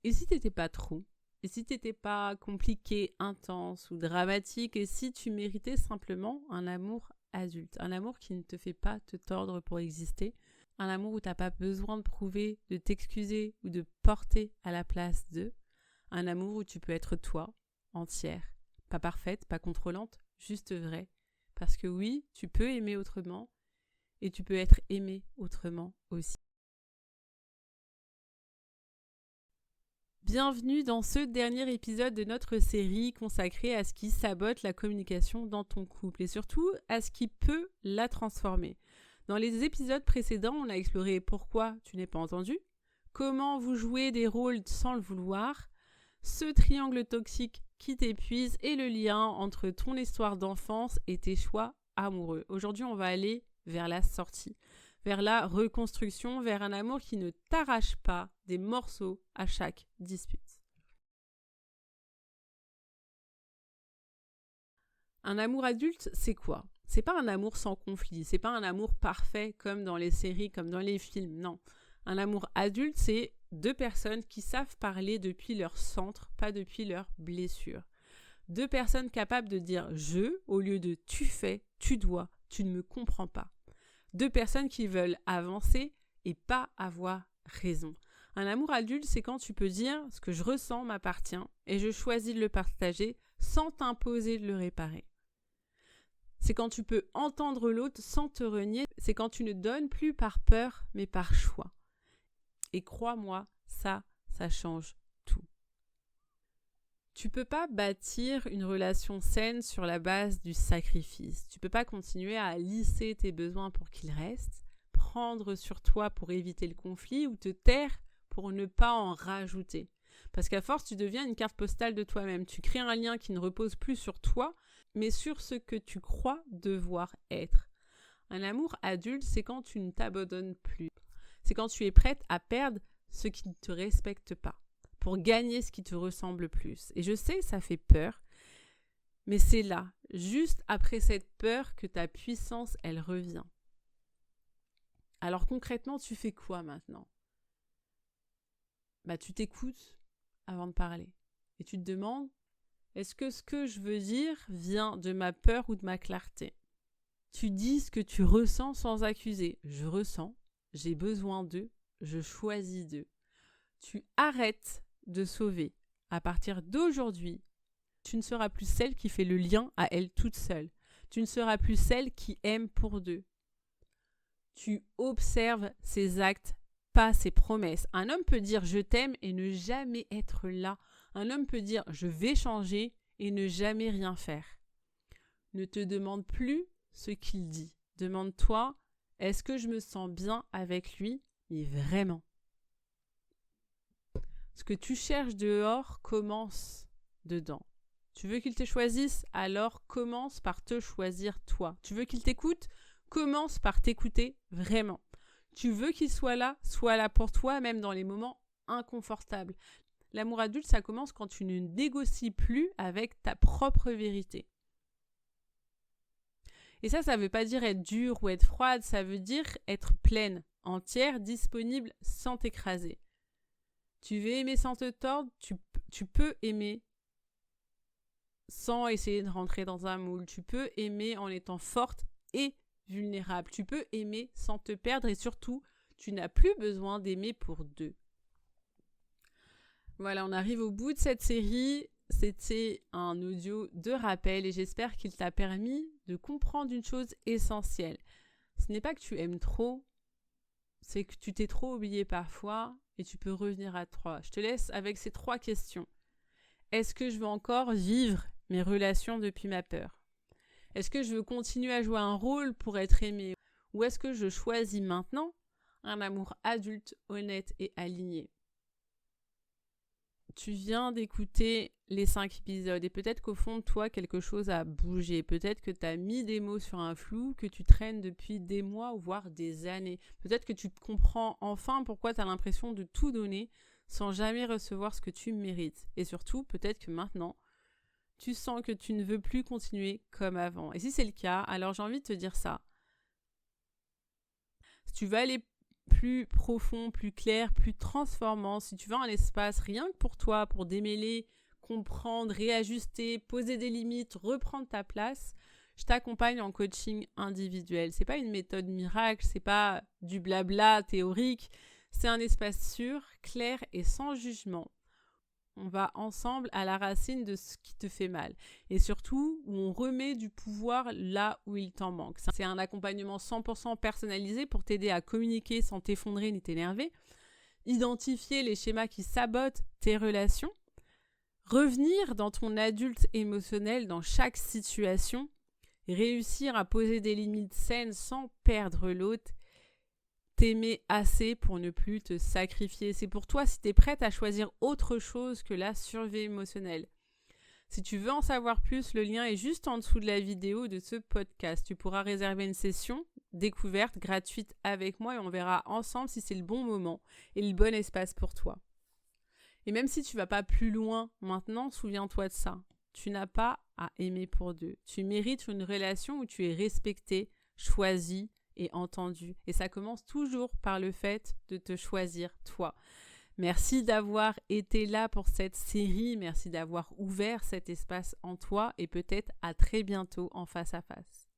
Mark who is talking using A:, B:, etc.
A: Et si t'étais pas trop? Et si t'étais pas compliqué, intense ou dramatique? Et si tu méritais simplement un amour adulte? Un amour qui ne te fait pas te tordre pour exister? Un amour où t'as pas besoin de prouver, de t'excuser ou de porter à la place d'eux? Un amour où tu peux être toi, entière, pas parfaite, pas contrôlante, juste vraie. Parce que oui, tu peux aimer autrement et tu peux être aimé autrement aussi. Bienvenue dans ce dernier épisode de notre série consacrée à ce qui sabote la communication dans ton couple et surtout à ce qui peut la transformer. Dans les épisodes précédents, on a exploré pourquoi tu n'es pas entendu, comment vous jouez des rôles sans le vouloir, ce triangle toxique qui t'épuise et le lien entre ton histoire d'enfance et tes choix amoureux. Aujourd'hui, on va aller vers la sortie, vers la reconstruction, vers un amour qui ne t'arrache pas des morceaux à chaque dispute. Un amour adulte, c'est quoi? C'est pas un amour sans conflit, c'est pas un amour parfait comme dans les séries, comme dans les films, non. Un amour adulte, c'est deux personnes qui savent parler depuis leur centre, pas depuis leur blessure. Deux personnes capables de dire « je » au lieu de « tu fais »,« tu dois »,« tu ne me comprends pas ». Deux personnes qui veulent avancer et pas avoir raison. Un amour adulte, c'est quand tu peux dire « ce que je ressens m'appartient et je choisis de le partager sans t'imposer de le réparer ». C'est quand tu peux entendre l'autre sans te renier. C'est quand tu ne donnes plus par peur, mais par choix. Et crois-moi, ça change tout. Tu peux pas bâtir une relation saine sur la base du sacrifice. Tu peux pas continuer à lisser tes besoins pour qu'ils restent, prendre sur toi pour éviter le conflit ou te taire pour ne pas en rajouter. Parce qu'à force, tu deviens une carte postale de toi-même. Tu crées un lien qui ne repose plus sur toi, mais sur ce que tu crois devoir être. Un amour adulte, c'est quand tu ne t'abandonnes plus. C'est quand tu es prête à perdre ce qui ne te respecte pas, pour gagner ce qui te ressemble plus. Et je sais, ça fait peur, mais c'est là, juste après cette peur, que ta puissance, elle revient. Alors concrètement, tu fais quoi maintenant? Tu t'écoutes avant de parler. Et tu te demandes, est-ce que ce que je veux dire vient de ma peur ou de ma clarté? Tu dis ce que tu ressens sans accuser. Je ressens, j'ai besoin d'eux, je choisis d'eux. Tu arrêtes de sauver. À partir d'aujourd'hui, tu ne seras plus celle qui fait le lien à elle toute seule. Tu ne seras plus celle qui aime pour deux. Tu observes ses actes, pas ses promesses. Un homme peut dire « je t'aime » et ne jamais être là. Un homme peut dire « je vais changer » et ne jamais rien faire. Ne te demande plus ce qu'il dit. Demande-toi « est-ce que je me sens bien avec lui ?» Mais vraiment. Ce que tu cherches dehors commence dedans. Tu veux qu'il te choisisse? Alors commence par te choisir toi. Tu veux qu'il t'écoute? Commence par t'écouter vraiment. Tu veux qu'il soit là pour toi, même dans les moments inconfortables. L'amour adulte, ça commence quand tu ne négocies plus avec ta propre vérité. Et ça ne veut pas dire être dure ou être froide, ça veut dire être pleine, entière, disponible, sans t'écraser. Tu veux aimer sans te tordre, tu peux aimer sans essayer de rentrer dans un moule. Tu peux aimer en étant forte et vulnérable. Tu peux aimer sans te perdre et surtout, tu n'as plus besoin d'aimer pour deux. Voilà, on arrive au bout de cette série. C'était un audio de rappel et j'espère qu'il t'a permis de comprendre une chose essentielle. Ce n'est pas que tu aimes trop, c'est que tu t'es trop oublié parfois et tu peux revenir à toi. Je te laisse avec ces 3 questions. Est-ce que je veux encore vivre mes relations depuis ma peur? Est-ce que je veux continuer à jouer un rôle pour être aimé? Ou est-ce que je choisis maintenant un amour adulte, honnête et aligné? Tu viens d'écouter les 5 épisodes et peut-être qu'au fond de toi, quelque chose a bougé. Peut-être que tu as mis des mots sur un flou que tu traînes depuis des mois ou voire des années. Peut-être que tu comprends enfin pourquoi tu as l'impression de tout donner sans jamais recevoir ce que tu mérites. Et surtout, peut-être que maintenant, tu sens que tu ne veux plus continuer comme avant. Et si c'est le cas, alors j'ai envie de te dire ça. Si tu veux aller plus profond, plus clair, plus transformant, si tu veux un espace rien que pour toi, pour démêler, comprendre, réajuster, poser des limites, reprendre ta place, je t'accompagne en coaching individuel. C'est pas une méthode miracle, c'est pas du blabla théorique, c'est un espace sûr, clair et sans jugement. On va ensemble à la racine de ce qui te fait mal. Et surtout, où on remet du pouvoir là où il t'en manque. C'est un accompagnement 100% personnalisé pour t'aider à communiquer sans t'effondrer ni t'énerver, identifier les schémas qui sabotent tes relations, revenir dans ton adulte émotionnel dans chaque situation, réussir à poser des limites saines sans perdre l'autre, t'aimer assez pour ne plus te sacrifier. C'est pour toi si tu es prête à choisir autre chose que la survie émotionnelle. Si tu veux en savoir plus, le lien est juste en dessous de la vidéo de ce podcast. Tu pourras réserver une session découverte gratuite avec moi et on verra ensemble si c'est le bon moment et le bon espace pour toi. Et même si tu vas pas plus loin maintenant, souviens-toi de ça. Tu n'as pas à aimer pour deux. Tu mérites une relation où tu es respecté, choisi et entendu. Et ça commence toujours par le fait de te choisir toi. Merci d'avoir été là pour cette série. Merci d'avoir ouvert cet espace en toi et peut-être à très bientôt en face à face.